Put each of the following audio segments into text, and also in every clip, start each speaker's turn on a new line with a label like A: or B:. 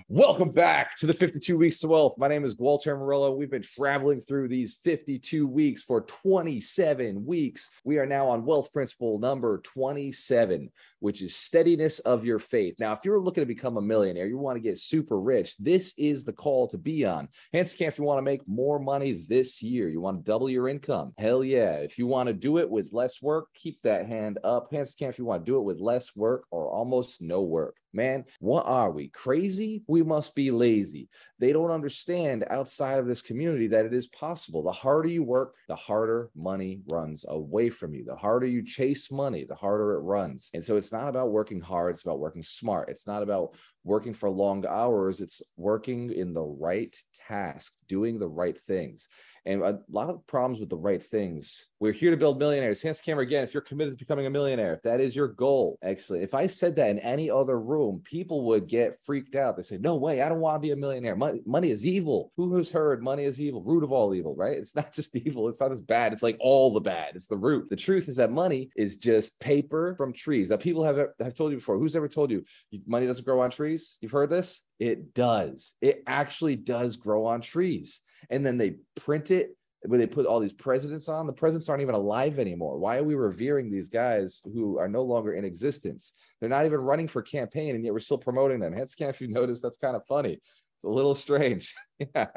A: Welcome back to the 52 Weeks to Wealth. My name is Walter Murillo. We've been traveling through these 52 weeks for 27 weeks. We are now on wealth principle number 27, which is steadiness of your faith. Now, if you're looking to become a millionaire, you want to get super rich, this is the call to be on. Hands can if you want to make more money this year. You want to double your income. Hell yeah. If you want to do it with less work, keep that hand up. Hands can if you want to do it with less work or almost no work. Man, what are we? Crazy? We must be lazy. They don't understand outside of this community that it is possible. The harder you work, the harder money runs away from you. The harder you chase money, the harder it runs. And so it's not about working hard. It's about working smart. It's not about working for long hours. It's working in the right task, doing the right things. And a lot of problems with the right things. We're here to build millionaires. Hands the camera again if you're committed to becoming a millionaire. If that is your goal, excellent. If I said that in any other room, people would get freaked out. They say, no way, I don't want to be a millionaire. Money is evil. Who has heard money is evil? Root of all evil, right? It's not just evil. It's not as bad. It's like all the bad. It's the root. The truth is that money is just paper from trees. Now, people have told you before. Who's ever told you money doesn't grow on trees? You've heard this? It does. It actually does grow on trees. And then they print it where they put all these presidents on. The presidents aren't even alive anymore. Why are we revering these guys who are no longer in existence? They're not even running for campaign, and yet we're still promoting them. Hence, if you notice, that's kind of funny. It's a little strange. Yeah.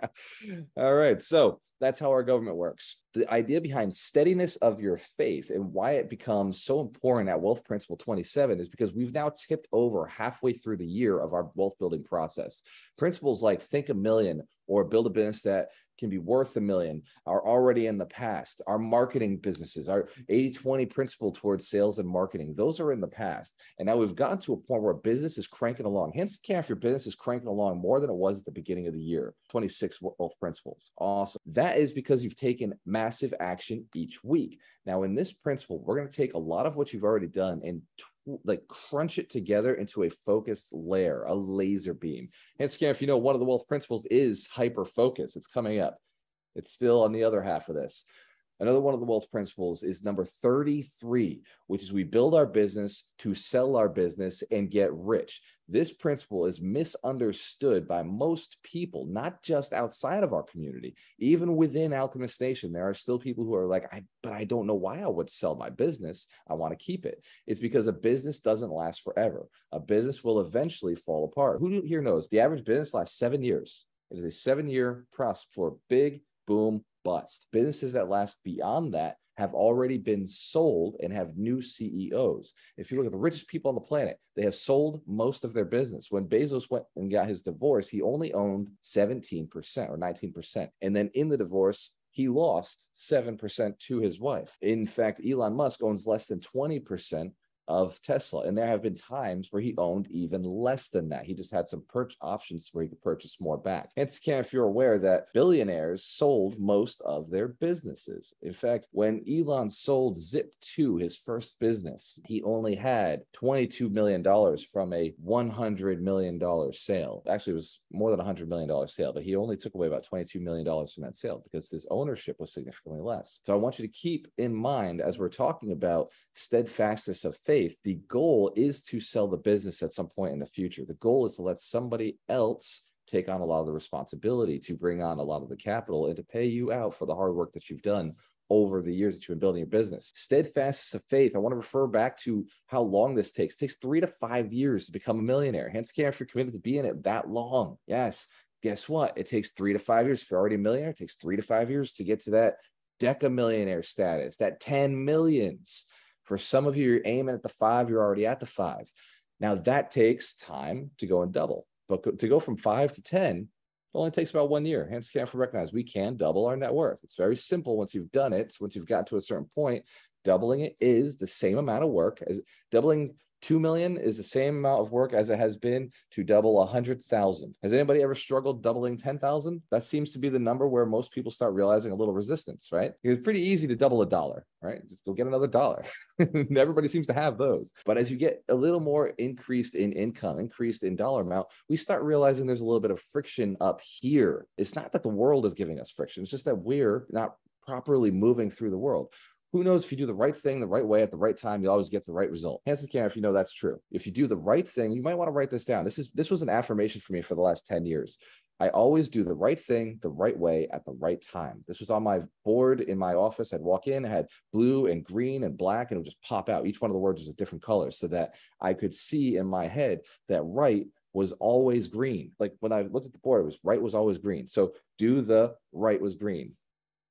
A: All right. So that's how our government works. The idea behind steadiness of your faith and why it becomes so important at Wealth Principle 27 is because we've now tipped over halfway through the year of our wealth building process. Principles like think a million or build a business that can be worth $1 million are already in the past. Our marketing businesses, our 80-20 principle towards sales and marketing, those are in the past. And now we've gotten to a point where business is cranking along. Hence, if your business is cranking along more than it was at the beginning of the year. 26 wealth principles. Awesome. That is because you've taken massive action each week. Now, in this principle, we're going to take a lot of what you've already done and crunch it together into a focused layer, a laser beam. And Scam, if you know, one of the wealth principles is hyper focus. It's coming up. It's still on the other half of this. Another one of the wealth principles is number 33, which is we build our business to sell our business and get rich. This principle is misunderstood by most people, not just outside of our community. Even within Alchemist Nation, there are still people who are like, but I don't know why I would sell my business. I want to keep it. It's because a business doesn't last forever. A business will eventually fall apart. Who here knows the average business lasts 7 years? It is a 7-year process for big boom bust. Businesses that last beyond that have already been sold and have new CEOs. If you look at the richest people on the planet, they have sold most of their business. When Bezos went and got his divorce, he only owned 17% or 19%. And then in the divorce, he lost 7% to his wife. In fact, Elon Musk owns less than 20% of Tesla. And there have been times where he owned even less than that. He just had some options where he could purchase more back. Hence, if you're aware that billionaires sold most of their businesses. In fact, when Elon sold Zip2, his first business, he only had $22 million from a $100 million sale. Actually, it was more than $100 million sale, but he only took away about $22 million from that sale because his ownership was significantly less. So I want you to keep in mind, as we're talking about steadfastness of faith, the goal is to sell the business at some point in the future. The goal is to let somebody else take on a lot of the responsibility, to bring on a lot of the capital, and to pay you out for the hard work that you've done over the years that you've been building your business. Steadfastness of faith. I want to refer back to how long this takes. It takes 3 to 5 years to become a millionaire. Hence, if you're committed to being it that long. Yes. Guess what? It takes 3 to 5 years. If you're already a millionaire, it takes 3 to 5 years to get to that decamillionaire status, that 10 millions. For some of you, you're aiming at the 5, you're already at the 5. Now that takes time to go and double. But to go from 5 to 10, it only takes about 1 year. Hence, can't recognize we can double our net worth. It's very simple once you've done it. Once you've gotten to a certain point, doubling it is the same amount of work as doubling 2 million is the same amount of work as it has been to double 100,000. Has anybody ever struggled doubling 10,000? That seems to be the number where most people start realizing a little resistance, right? It's pretty easy to double $1, right? Just go get another dollar. Everybody seems to have those. But as you get a little more increased in income, increased in dollar amount, we start realizing there's a little bit of friction up here. It's not that the world is giving us friction. It's just that we're not properly moving through the world. Who knows, if you do the right thing the right way at the right time, you always get the right result. Hands in the camera if you know that's true. If you do the right thing, you might want to write this down. This was an affirmation for me for the last 10 years. I always do the right thing the right way at the right time. This was on my board in my office. I'd walk in, I had blue and green and black, and it would just pop out. Each one of the words was a different color so that I could see in my head that right was always green. Like when I looked at the board, it was right was always green. So do the right was green,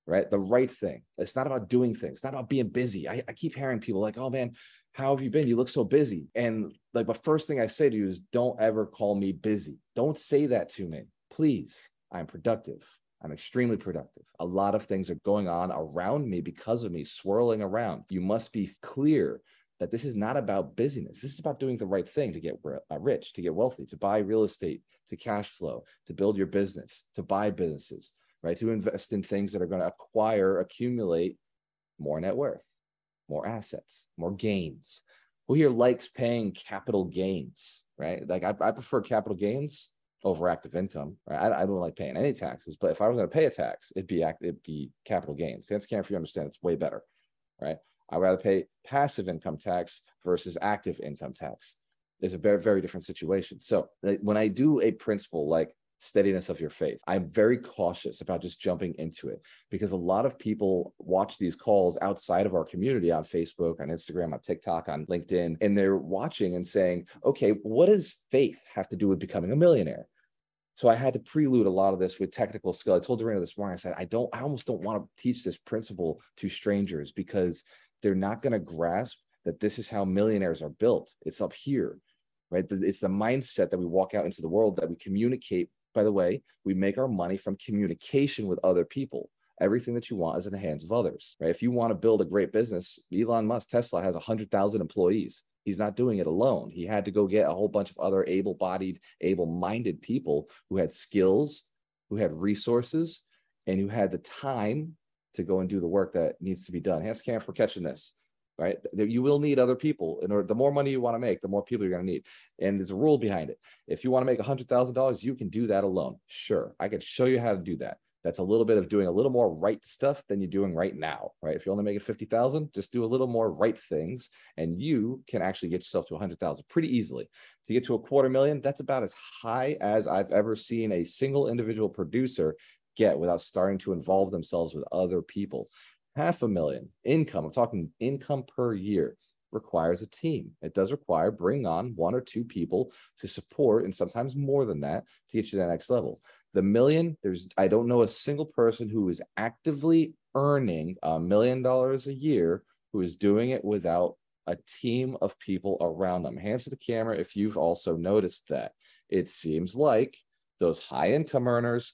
A: right? The right thing. It's not about doing things. It's not about being busy. I keep hearing people like, oh man, how have you been? You look so busy. And like the first thing I say to you is don't ever call me busy. Don't say that to me. Please, I'm productive. I'm extremely productive. A lot of things are going on around me because of me, swirling around. You must be clear that this is not about busyness. This is about doing the right thing to get rich, to get wealthy, to buy real estate, to cash flow, to build your business, to buy businesses, right? To invest in things that are going to accumulate more net worth, more assets, more gains. Who here likes paying capital gains, right? Like I prefer capital gains over active income, right? I don't like paying any taxes, but if I was going to pay a tax, it'd be capital gains. That's if you understand, it's way better, right? I'd rather pay passive income tax versus active income tax. It's a very, very different situation. So when I do a principle like steadiness of your faith, I'm very cautious about just jumping into it because a lot of people watch these calls outside of our community on Facebook, on Instagram, on TikTok, on LinkedIn, and they're watching and saying, okay, what does faith have to do with becoming a millionaire? So I had to prelude a lot of this with technical skill. I told Dorena this morning, I said, I almost don't want to teach this principle to strangers because they're not going to grasp that this is how millionaires are built. It's up here, right? It's the mindset that we walk out into the world, that we communicate. By the way, we make our money from communication with other people. Everything that you want is in the hands of others, right? If you want to build a great business, Elon Musk, Tesla has 100,000 employees. He's not doing it alone. He had to go get a whole bunch of other able-bodied, able-minded people who had skills, who had resources, and who had the time to go and do the work that needs to be done. Hands Camp for catching this, right? You will need other people. In order, the more money you want to make, the more people you're going to need. And there's a rule behind it. If you want to make $100,000, you can do that alone. Sure, I could show you how to do that. That's a little bit of doing a little more right stuff than you're doing right now, right? If you're only making 50,000, just do a little more right things and you can actually get yourself to 100,000 pretty easily. To get to $250,000, that's about as high as I've ever seen a single individual producer get without starting to involve themselves with other people. $500,000 income, I'm talking income per year, requires a team. It does require bringing on 1 or 2 people to support, and sometimes more than that, to get you to that next level. The million, I don't know a single person who is actively earning $1 million a year who is doing it without a team of people around them. Hands to the camera if you've also noticed that. It seems like those high income earners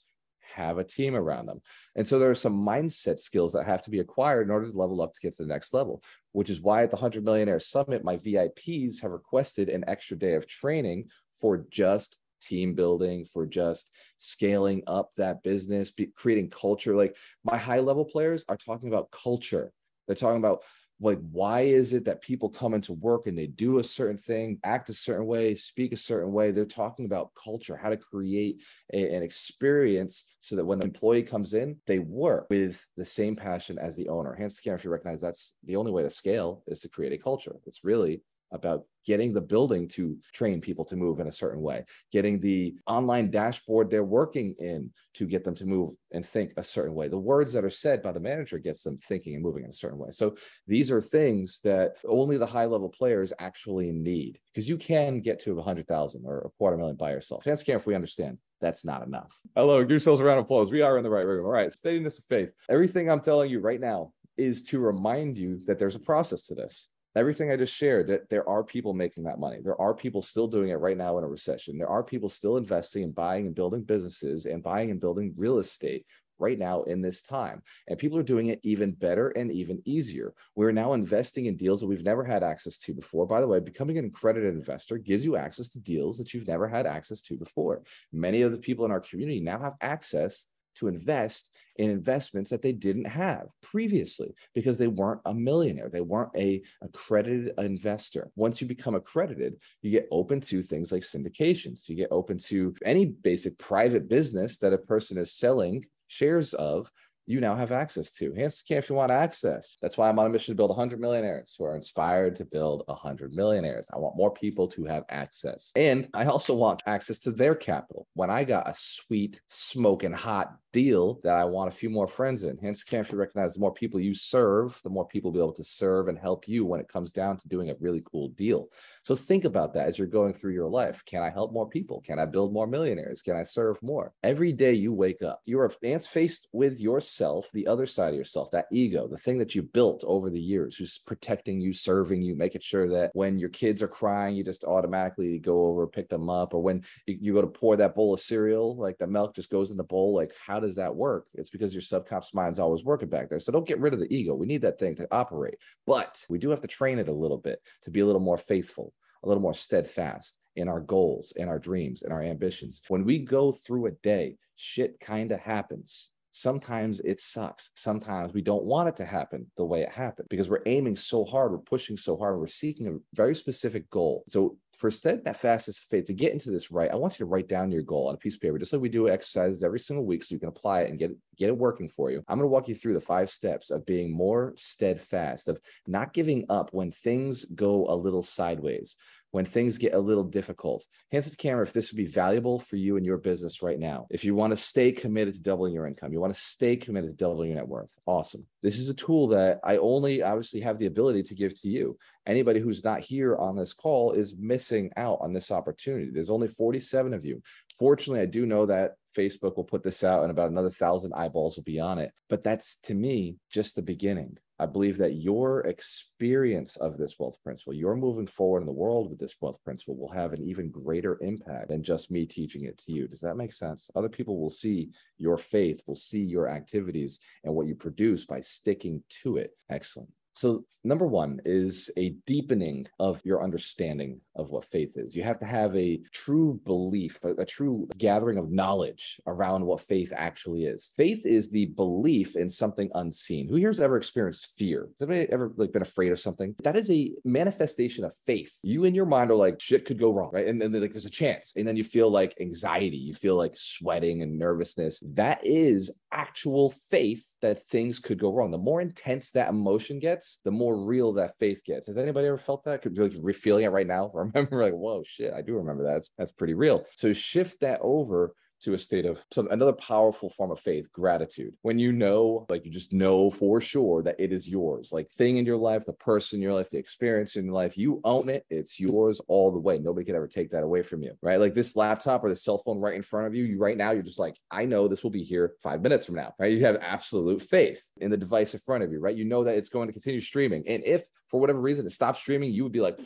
A: have a team around them. And so there are some mindset skills that have to be acquired in order to level up to get to the next level, which is why at the 100 Millionaire Summit, my VIPs have requested an extra day of training for just team building, for just scaling up that business, creating culture. Like my high level players are talking about culture. They're talking about like, why is it that people come into work and they do a certain thing, act a certain way, speak a certain way? They're talking about culture, how to create an experience so that when an employee comes in, they work with the same passion as the owner. Hands to camera if you recognize that's the only way to scale is to create a culture. It's really about getting the building to train people to move in a certain way, getting the online dashboard they're working in to get them to move and think a certain way. The words that are said by the manager gets them thinking and moving in a certain way. So these are things that only the high level players actually need, because you can get to 100,000 or $250,000 by yourself. Hands camp if we understand. That's not enough. Hello, give yourselves a round of applause. We are in the right room. All right, steadiness of faith. Everything I'm telling you right now is to remind you that there's a process to this. Everything I just shared, that there are people making that money. There are people still doing it right now in a recession. There are people still investing and buying and building businesses and buying and building real estate right now in this time. And people are doing it even better and even easier. We're now investing in deals that we've never had access to before. By the way, becoming an accredited investor gives you access to deals that you've never had access to before. Many of the people in our community now have access to invest in investments that they didn't have previously because they weren't a millionaire. They weren't a accredited investor. Once you become accredited, you get open to things like syndications. You get open to any basic private business that a person is selling shares of you now have access to. Hands can if you want access. That's why I'm on a mission to build 100 millionaires who are inspired to build 100 millionaires. I want more people to have access. And I also want access to their capital. When I got a sweet, smoking hot deal that I want a few more friends in. Hence, can if you recognize the more people you serve, the more people will be able to serve and help you when it comes down to doing a really cool deal. So think about that as you're going through your life. Can I help more people? Can I build more millionaires? Can I serve more? Every day you wake up, you are faced with yourself, the other side of yourself, that ego, the thing that you built over the years, who's protecting you, serving you, making sure that when your kids are crying, you just automatically go over, pick them up, or when you go to pour that bowl of cereal, like the milk just goes in the bowl. Like, how does that work? It's because your subconscious mind's always working back there. So don't get rid of the ego. We need that thing to operate, but we do have to train it a little bit to be a little more faithful, a little more steadfast in our goals, in our dreams, in our ambitions. When we go through a day, shit kind of happens. Sometimes it sucks. Sometimes we don't want it to happen the way it happened because we're aiming so hard, we're pushing so hard, we're seeking a very specific goal. So for steadfast faith, to get into this right, I want you to write down your goal on a piece of paper, just like we do exercises every single week so you can apply it and get it working for you. I'm going to walk you through the 5 steps of being more steadfast, of not giving up when things go a little sideways, when things get a little difficult. Hands at the camera if this would be valuable for you and your business right now. If you want to stay committed to doubling your income, you want to stay committed to doubling your net worth, awesome. This is a tool that I only obviously have the ability to give to you. Anybody who's not here on this call is missing out on this opportunity. There's only 47 of you. Fortunately, I do know that Facebook will put this out and about another 1,000 eyeballs will be on it. But that's, to me, just the beginning. I believe that your experience of this wealth principle, your moving forward in the world with this wealth principle will have an even greater impact than just me teaching it to you. Does that make sense? Other people will see your faith, will see your activities and what you produce by sticking to it. Excellent. So number 1 is a deepening of your understanding of what faith is. You have to have a true belief, a true gathering of knowledge around what faith actually is. Faith is the belief in something unseen. Who here's ever experienced fear? Has anybody ever been afraid of something? That is a manifestation of faith. You in your mind are like, shit could go wrong, right? And then there's a chance. And then you feel like anxiety. You feel like sweating and nervousness. That is actual faith that things could go wrong. The more intense that emotion gets, the more real that faith gets. Has anybody ever felt that? Could be like feeling it right now. Remember, like, whoa, shit, I do remember that. That's pretty real. So shift that over to a state of another powerful form of faith, gratitude. When you know, like you just know for sure that it is yours, like thing in your life, the person in your life, the experience in your life, you own it. It's yours all the way. Nobody can ever take that away from you, right? Like this laptop or the cell phone right in front of you, right now, you're just like, I know this will be here 5 minutes from now, right? You have absolute faith in the device in front of you, right? You know that it's going to continue streaming. And if for whatever reason it stops streaming, you would be like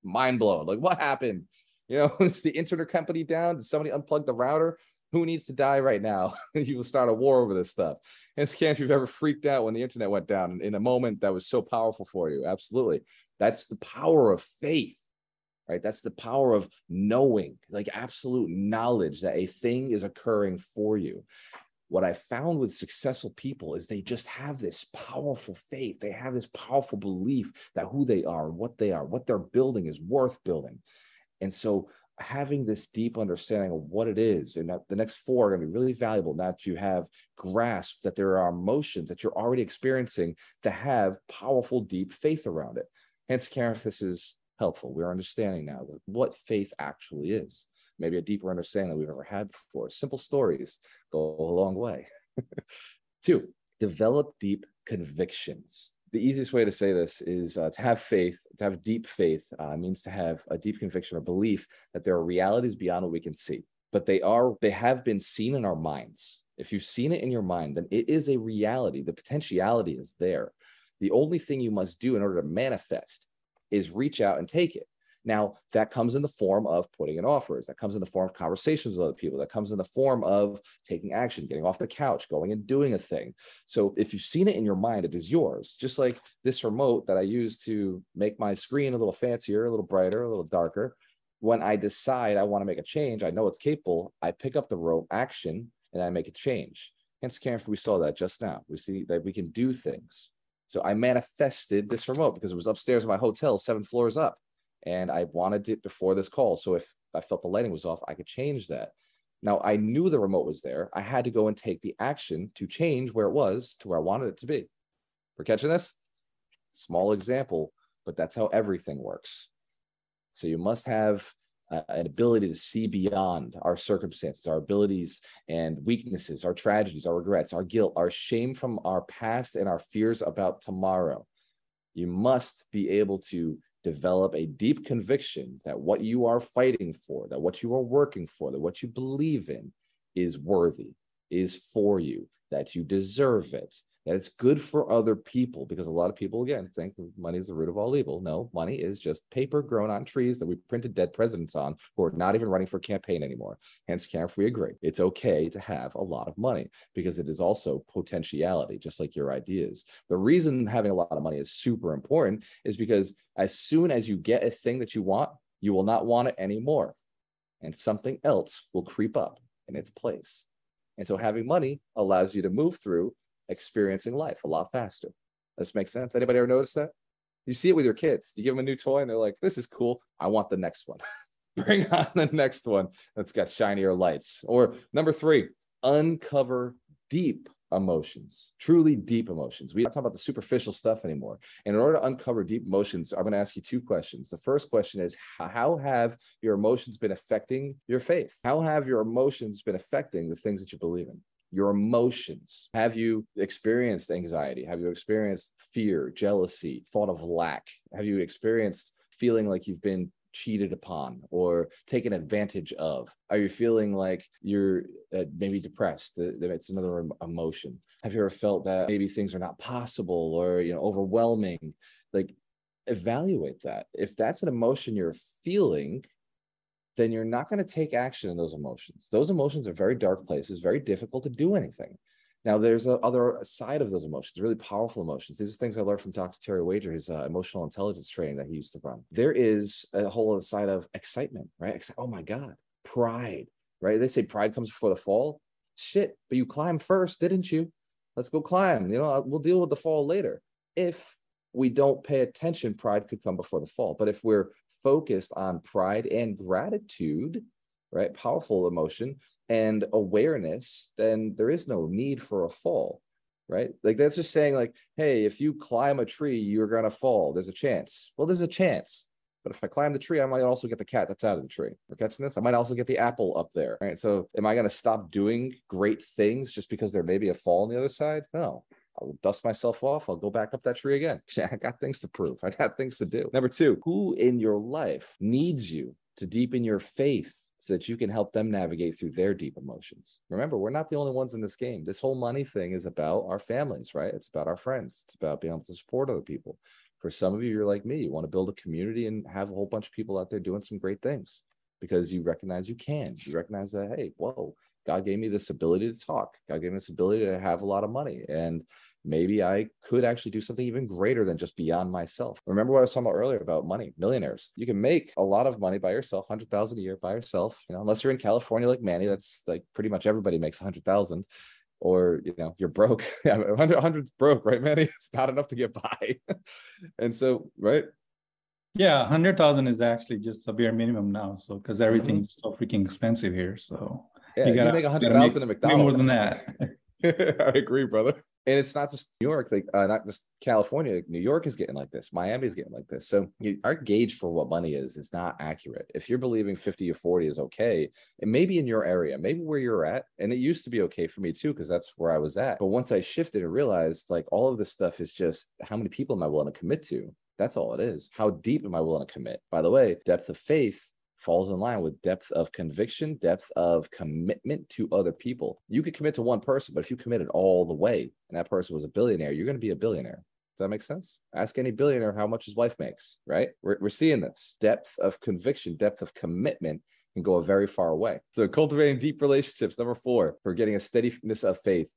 A: mind blown. Like what happened? You know, is the internet company down? Did somebody unplug the router? Who needs to die right now? You will start a war over this stuff. And if you've ever freaked out when the internet went down in a moment that was so powerful for you. Absolutely. That's the power of faith, right? That's the power of knowing, like absolute knowledge that a thing is occurring for you. What I found with successful people is they just have this powerful faith. They have this powerful belief that who they are, what they're building is worth building. And so having this deep understanding of what it is, and that the next 4 are going to be really valuable now that you have grasped that there are emotions that you're already experiencing to have powerful, deep faith around it. Hence, Karen, if this is helpful, we're understanding now what faith actually is. Maybe a deeper understanding than we've ever had before. Simple stories go a long way. 2, develop deep convictions. The easiest way to say this is to have faith, to have deep faith means to have a deep conviction or belief that there are realities beyond what we can see, but they have been seen in our minds. If you've seen it in your mind, then it is a reality. The potentiality is there. The only thing you must do in order to manifest is reach out and take it. Now, that comes in the form of putting in offers. That comes in the form of conversations with other people. That comes in the form of taking action, getting off the couch, going and doing a thing. So if you've seen it in your mind, it is yours. Just like this remote that I use to make my screen a little fancier, a little brighter, a little darker. When I decide I want to make a change, I know it's capable. I pick up the rope action and I make a change. Hence, Karen, we saw that just now. We see that we can do things. So I manifested this remote because it was upstairs in my hotel, 7 floors up. And I wanted it before this call. So if I felt the lighting was off, I could change that. Now, I knew the remote was there. I had to go and take the action to change where it was to where I wanted it to be. We're catching this? Small example, but that's how everything works. So you must have an ability to see beyond our circumstances, our abilities and weaknesses, our tragedies, our regrets, our guilt, our shame from our past, and our fears about tomorrow. You must be able to develop a deep conviction that what you are fighting for, that what you are working for, that what you believe in is worthy, is for you, that you deserve it, that it's good for other people. Because a lot of people, again, think money is the root of all evil. No, money is just paper grown on trees that we printed dead presidents on who are not even running for campaign anymore. Hence, can't we agree? It's okay to have a lot of money because it is also potentiality, just like your ideas. The reason having a lot of money is super important is because as soon as you get a thing that you want, you will not want it anymore. And something else will creep up in its place. And so having money allows you to move through experiencing life a lot faster. This makes sense? Anybody ever notice that? You see it with your kids. You give them a new toy and they're like, this is cool. I want the next one. Bring on the next one that's got shinier lights. Or number 3, uncover deep emotions, truly deep emotions. We don't talk about the superficial stuff anymore. And in order to uncover deep emotions, I'm going to ask you 2 questions. The first question is, how have your emotions been affecting your faith? How have your emotions been affecting the things that you believe in? Your emotions. Have you experienced anxiety? Have you experienced fear, jealousy, thought of lack? Have you experienced feeling like you've been cheated upon or taken advantage of? Are you feeling like you're maybe depressed? It's another emotion. Have you ever felt that maybe things are not possible or overwhelming? Like, evaluate that. If that's an emotion you're feeling, then you're not going to take action in those emotions. Those emotions are very dark places, very difficult to do anything. Now, there's a other side of those emotions, really powerful emotions. These are things I learned from Dr. Terry Wager, his emotional intelligence training that he used to run. There is a whole other side of excitement, right? Oh my God, pride, right? They say pride comes before the fall. Shit, but you climbed first, didn't you? Let's go climb. We'll deal with the fall later. If we don't pay attention, pride could come before the fall. But if we're focused on pride and gratitude, right, powerful emotion and awareness, then there is no need for a fall, right? Like, that's just saying like, hey, if you climb a tree, you're going to fall. There's a chance. Well, there's a chance. But if I climb the tree, I might also get the cat that's out of the tree. We're catching this? I might also get the apple up there, right? So am I going to stop doing great things just because there may be a fall on the other side? No. I'll dust myself off. I'll go back up that tree again. I got things to prove. I got things to do. Number 2, who in your life needs you to deepen your faith so that you can help them navigate through their deep emotions? Remember, we're not the only ones in this game. This whole money thing is about our families, right? It's about our friends. It's about being able to support other people. For some of you, you're like me. You want to build a community and have a whole bunch of people out there doing some great things because you recognize you can. You recognize that, hey, whoa, God gave me this ability to talk. God gave me this ability to have a lot of money. And maybe I could actually do something even greater than just beyond myself. Remember what I was talking about earlier about money, millionaires. You can make a lot of money by yourself, 100,000 a year by yourself. Unless you're in California like Manny, that's like pretty much everybody makes 100,000. Or you're broke. 100's broke, right, Manny? It's not enough to get by. And so, right?
B: Yeah, 100,000 is actually just a bare minimum now. So because everything is so freaking expensive here, so
A: yeah, you make 100,000 at McDonald's.
B: More than that.
A: I agree, brother. And it's not just New York, like not just California. New York is getting like this. Miami is getting like this. So our gauge for what money is not accurate. If you're believing 50 or 40 is okay, it may be in your area, maybe where you're at. And it used to be okay for me too, because that's where I was at. But once I shifted and realized like all of this stuff is just how many people am I willing to commit to? That's all it is. How deep am I willing to commit? By the way, depth of faith falls in line with depth of conviction, depth of commitment to other people. You could commit to one person, but if you committed all the way and that person was a billionaire, you're going to be a billionaire. Does that make sense? Ask any billionaire how much his wife makes, right? We're seeing this. Depth of conviction, depth of commitment can go a very far way. So cultivating deep relationships. Number 4, for getting a steadiness of faith.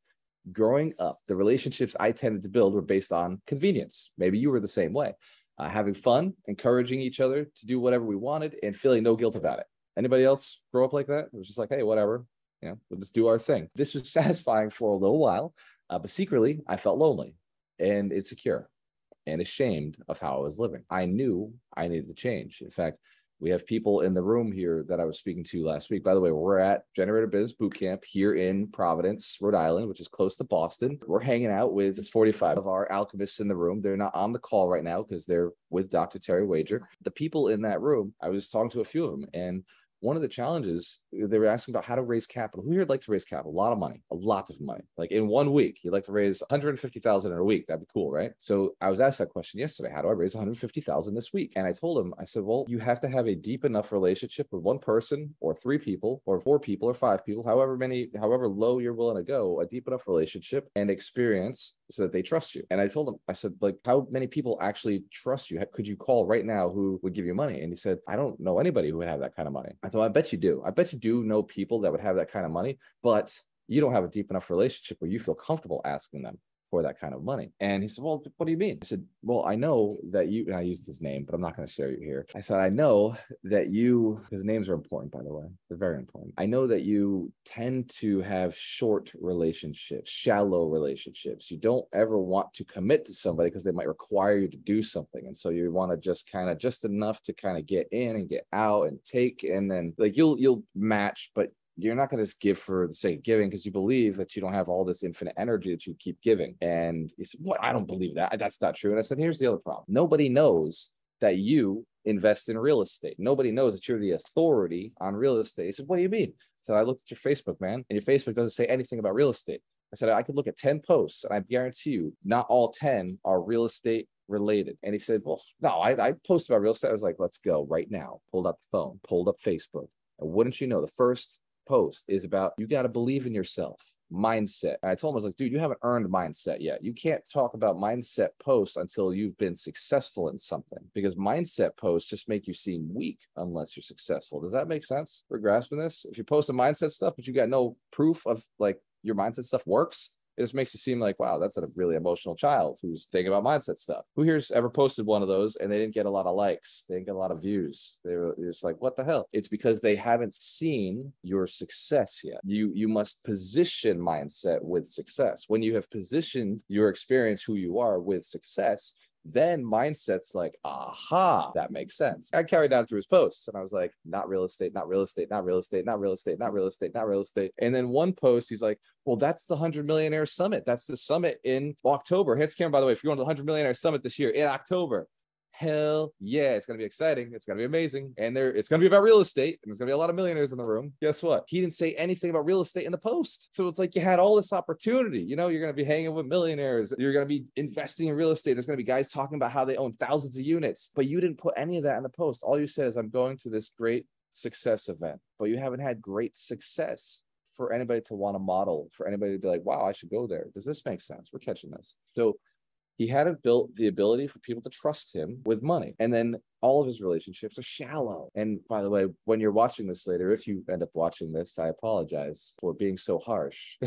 A: Growing up, the relationships I tended to build were based on convenience. Maybe you were the same way. Having fun, encouraging each other to do whatever we wanted, and feeling no guilt about it. Anybody else grow up like that? It was just like, hey, whatever, we'll just do our thing. This was satisfying for a little while, but secretly, I felt lonely and insecure and ashamed of how I was living. I knew I needed to change. In fact, We have people in the room here that I was speaking to last week. By the way, we're at Generator Biz Bootcamp here in Providence, Rhode Island, which is close to Boston. We're hanging out with 45 of our alchemists in the room. They're not on the call right now because they're with Dr. Terry Wager. The people in that room, I was talking to a few of them, and one of the challenges, they were asking about how to raise capital. Who here would like to raise capital? A lot of money, a lot of money. Like in 1 week, you'd like to raise 150,000 in a week. That'd be cool, right? So I was asked that question yesterday. How do I raise 150,000 this week? And I told him, I said, well, you have to have a deep enough relationship with one person or 3 people or 4 people or 5 people, however low you're willing to go, a deep enough relationship and experience so that they trust you. And I told him, I said, like, how many people actually trust you? Could you call right now who would give you money? And he said, I don't know anybody who would have that kind of money. So I bet you do. I bet you do know people that would have that kind of money, but you don't have a deep enough relationship where you feel comfortable asking them for that kind of money. And he said, well, what do you mean? I said, well, I know that you, and I used his name, but I'm not going to share you here. I said, I know that you, because names are important, by the way, they're very important. I know that you tend to have short relationships, shallow relationships. You don't ever want to commit to somebody because they might require you to do something. And so you want to just enough to kind of get in and get out and take, and then like you'll match, but you're not going to just give for the sake of giving because you believe that you don't have all this infinite energy that you keep giving. And he said, what? I don't believe that. That's not true. And I said, here's the other problem. Nobody knows that you invest in real estate. Nobody knows that you're the authority on real estate. He said, what do you mean? I said, I looked at your Facebook, man, and your Facebook doesn't say anything about real estate. I said, I could look at 10 posts and I guarantee you not all 10 are real estate related. And he said, well, no, I post about real estate. I was like, let's go right now. Pulled up the phone, pulled up Facebook. And wouldn't you know, the first post is about you got to believe in yourself, mindset. And I told him, I was like, dude, you haven't earned mindset yet. You can't talk about mindset posts until you've been successful in something, because mindset posts just make you seem weak unless you're successful. Does that make sense? We're grasping this. If you post the mindset stuff, but you got no proof of like your mindset stuff works, it just makes you seem like, wow, that's a really emotional child who's thinking about mindset stuff. Who here's ever posted one of those and they didn't get a lot of likes? They didn't get a lot of views. They were just like, what the hell? It's because they haven't seen your success yet. You must position mindset with success. When you have positioned your experience, who you are, with success, then mindset's like, aha, that makes sense. I carried down through his posts and I was like, not real estate, not real estate, not real estate, not real estate, not real estate, not real estate. And then one post, he's like, well, that's the 100 Millionaire Summit. That's the summit in October. Here's Cameron, by the way, if you're going to the 100 Millionaire Summit this year in October, hell yeah, it's going to be exciting. It's going to be amazing. And it's going to be about real estate. And there's going to be a lot of millionaires in the room. Guess what? He didn't say anything about real estate in the post. So it's like you had all this opportunity. You know, you're going to be hanging with millionaires. You're going to be investing in real estate. There's going to be guys talking about how they own thousands of units. But you didn't put any of that in the post. All you said is, I'm going to this great success event. But you haven't had great success for anybody to want to model, for anybody to be like, wow, I should go there. Does this make sense? We're catching this. So he hadn't built the ability for people to trust him with money. And then all of his relationships are shallow. And by the way, when you're watching this later, if you end up watching this, I apologize for being so harsh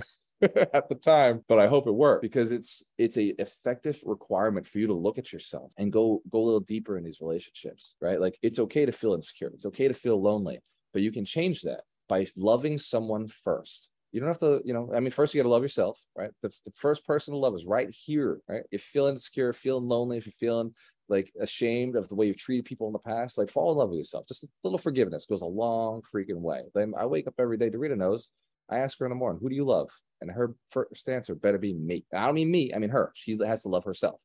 A: at the time, but I hope it worked, because it's a effective requirement for you to look at yourself and go a little deeper in these relationships, right? Like, it's okay to feel insecure. It's okay to feel lonely, but you can change that by loving someone first. You don't have to, first you got to love yourself, right? The first person to love is right here, right? If you're feeling insecure, feeling lonely, if you're feeling like ashamed of the way you've treated people in the past, like, fall in love with yourself. Just a little forgiveness goes a long freaking way. Then I wake up every day, Dorita knows, I ask her in the morning, who do you love? And her first answer better be me. And I don't mean me, I mean her. She has to love herself.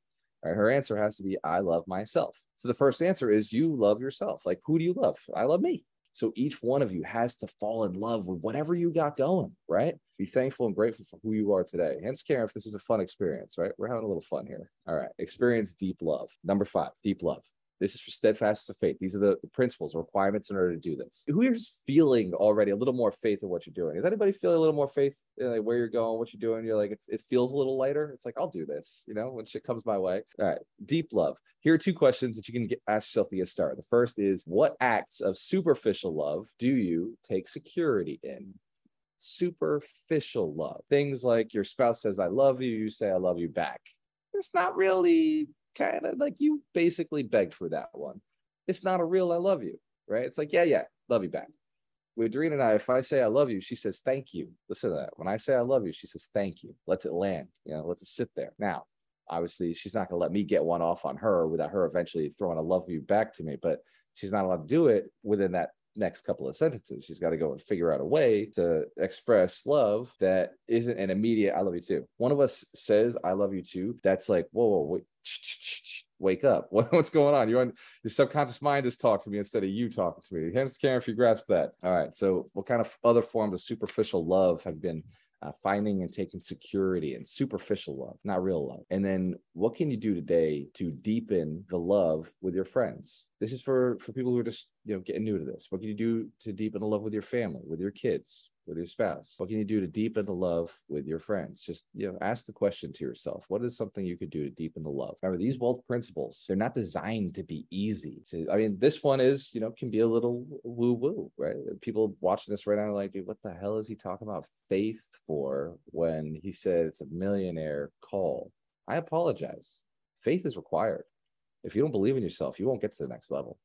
A: Right? Her answer has to be, I love myself. So the first answer is, you love yourself. Like, who do you love? I love me. So each one of you has to fall in love with whatever you got going, right? Be thankful and grateful for who you are today. Hence, Karen, if this is a fun experience, right? We're having a little fun here. All right. Experience deep love. Number 5, deep love. This is for steadfast of faith. These are the principles, requirements in order to do this. Who is feeling already a little more faith in what you're doing? Is anybody feeling a little more faith in like where you're going, what you're doing? You're like, it feels a little lighter. It's like, I'll do this, when shit comes my way. All right, deep love. Here are 2 questions that you can ask yourself to get started. The first is, what acts of superficial love do you take security in? Superficial love. Things like your spouse says, I love you. You say, I love you back. It's not really, kind of like, you basically begged for that one. It's not a real I love you, right? It's like, yeah, love you back. With Doreen and I, if I say I love you, she says thank you. Listen to that. When I say I love you, she says thank you. Lets it land, lets it sit there. Now, obviously, she's not going to let me get one off on her without her eventually throwing a love you back to me. But She's not allowed to do it within that next couple of sentences. She's got to go and figure out a way to express love that isn't an immediate "I love you too." One of us says "I love you too." That's like, whoa, wait, wake up. What's going on? Your subconscious mind is talking to me instead of you talking to me. Hands to camera if you grasp that. All right. So what kind of other forms of superficial love have been finding and taking security and superficial love, not real love? And then what can you do today to deepen the love with your friends? This is for people who are just, getting new to this. What can you do to deepen the love with your family, with your kids, with your spouse? What can you do to deepen the love with your friends? Just, ask the question to yourself. What is something you could do to deepen the love? Remember, these wealth principles, they're not designed to be easy. This one is, can be a little woo-woo, right? People watching this right now are like, dude, what the hell is he talking about faith for when he said it's a millionaire call? I apologize. Faith is required. If you don't believe in yourself, you won't get to the next level.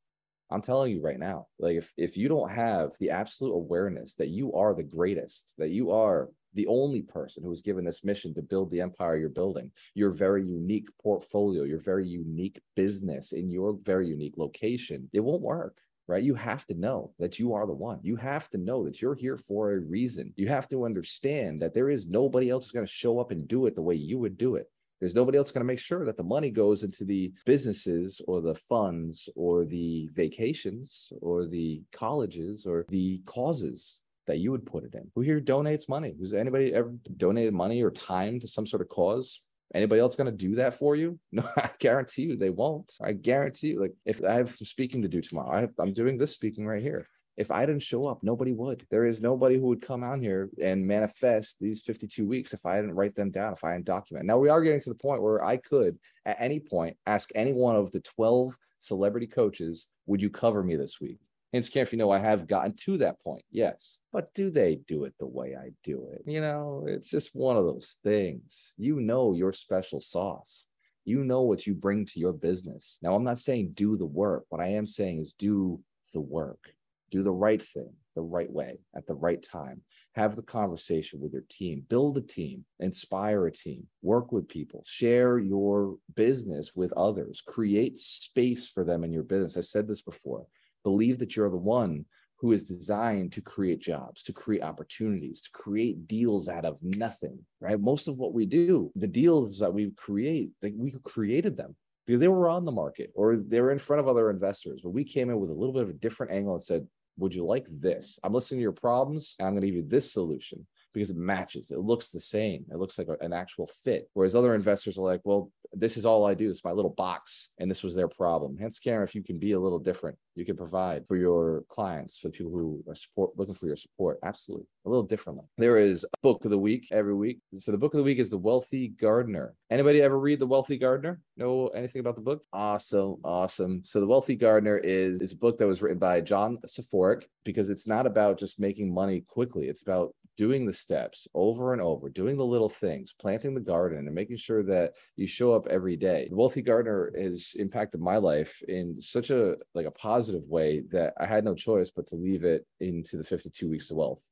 A: I'm telling you right now, like if you don't have the absolute awareness that you are the greatest, that you are the only person who was given this mission to build the empire you're building, your very unique portfolio, your very unique business in your very unique location, it won't work. Right? You have to know that you are the one. You have to know that you're here for a reason. You have to understand that there is nobody else who's going to show up and do it the way you would do it. There's nobody else going to make sure that the money goes into the businesses or the funds or the vacations or the colleges or the causes that you would put it in. Who here donates money? Who's anybody ever donated money or time to some sort of cause? Anybody else going to do that for you? No, I guarantee you they won't. I guarantee you, like if I have some speaking to do tomorrow, I'm doing this speaking right here. If I didn't show up, nobody would. There is nobody who would come out here and manifest these 52 weeks if I didn't write them down, if I didn't document. Now, we are getting to the point where I could, at any point, ask any one of the 12 celebrity coaches, would you cover me this week? Hence, if I have gotten to that point, yes. But do they do it the way I do it? It's just one of those things. Your special sauce. What you bring to your business. Now, I'm not saying do the work. What I am saying is do the work. Do the right thing, the right way, at the right time. Have the conversation with your team. Build a team. Inspire a team. Work with people. Share your business with others. Create space for them in your business. I've said this before. Believe that you're the one who is designed to create jobs, to create opportunities, to create deals out of nothing, right? Most of what we do, the deals that we create, we created them. They were on the market or they were in front of other investors, but we came in with a little bit of a different angle and said, would you like this? I'm listening to your problems and I'm going to give you this solution because it matches. It looks the same. It looks like an actual fit. Whereas other investors are like, well, this is all I do. It's my little box. And this was their problem. Hence, Karen, if you can be a little different, you can provide for your clients, for the people who are looking for your support. Absolutely. A little differently. There is a book of the week every week. So the book of the week is The Wealthy Gardener. Anybody ever read The Wealthy Gardener? Know anything about the book? Awesome. So The Wealthy Gardener is a book that was written by John Saforic because it's not about just making money quickly. It's about doing the steps over and over, doing the little things, planting the garden and making sure that you show up every day. The Wealthy Gardener has impacted my life in such a positive way that I had no choice but to leave it into the 52 Weeks of Wealth.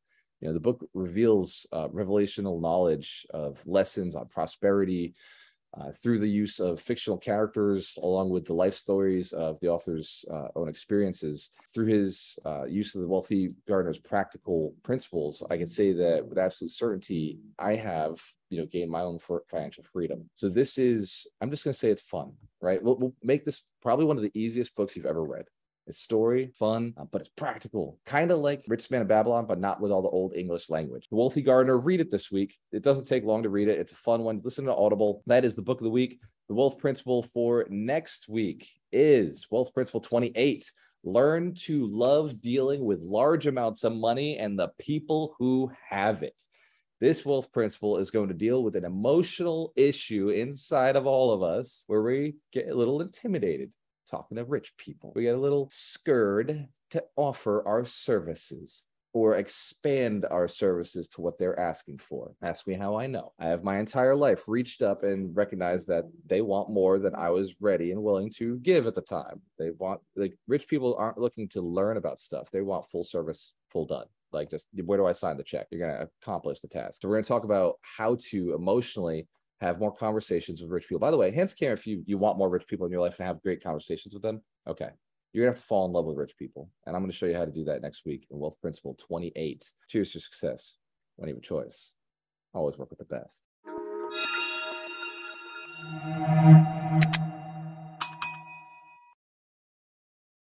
A: The book reveals revelational knowledge of lessons on prosperity through the use of fictional characters, along with the life stories of the author's own experiences. Through his use of the Wealthy Gardener's practical principles, I can say that with absolute certainty, I have gained my own financial freedom. So this is, I'm just going to say it's fun, right? We'll make this probably one of the easiest books you've ever read. It's story, fun, but it's practical. Kind of like Richest Man of Babylon, but not with all the old English language. The Wealthy Gardener, read it this week. It doesn't take long to read it. It's a fun one. Listen to Audible. That is the book of the week. The wealth principle for next week is Wealth Principle 28. Learn to love dealing with large amounts of money and the people who have it. This wealth principle is going to deal with an emotional issue inside of all of us where we get a little intimidated talking to rich people. We get a little scared to offer our services or expand our services to what they're asking for. Ask me how I know. I have my entire life reached up and recognized that they want more than I was ready and willing to give at the time. They want, rich people aren't looking to learn about stuff. They want full service, full done. Just where do I sign the check? You're going to accomplish the task. So we're going to talk about how to emotionally have more conversations with rich people. By the way, hands care if you want more rich people in your life and have great conversations with them. Okay. You're gonna have to fall in love with rich people. And I'm going to show you how to do that next week in Wealth Principle 28. Cheers to success. When you have a choice, always work with the best.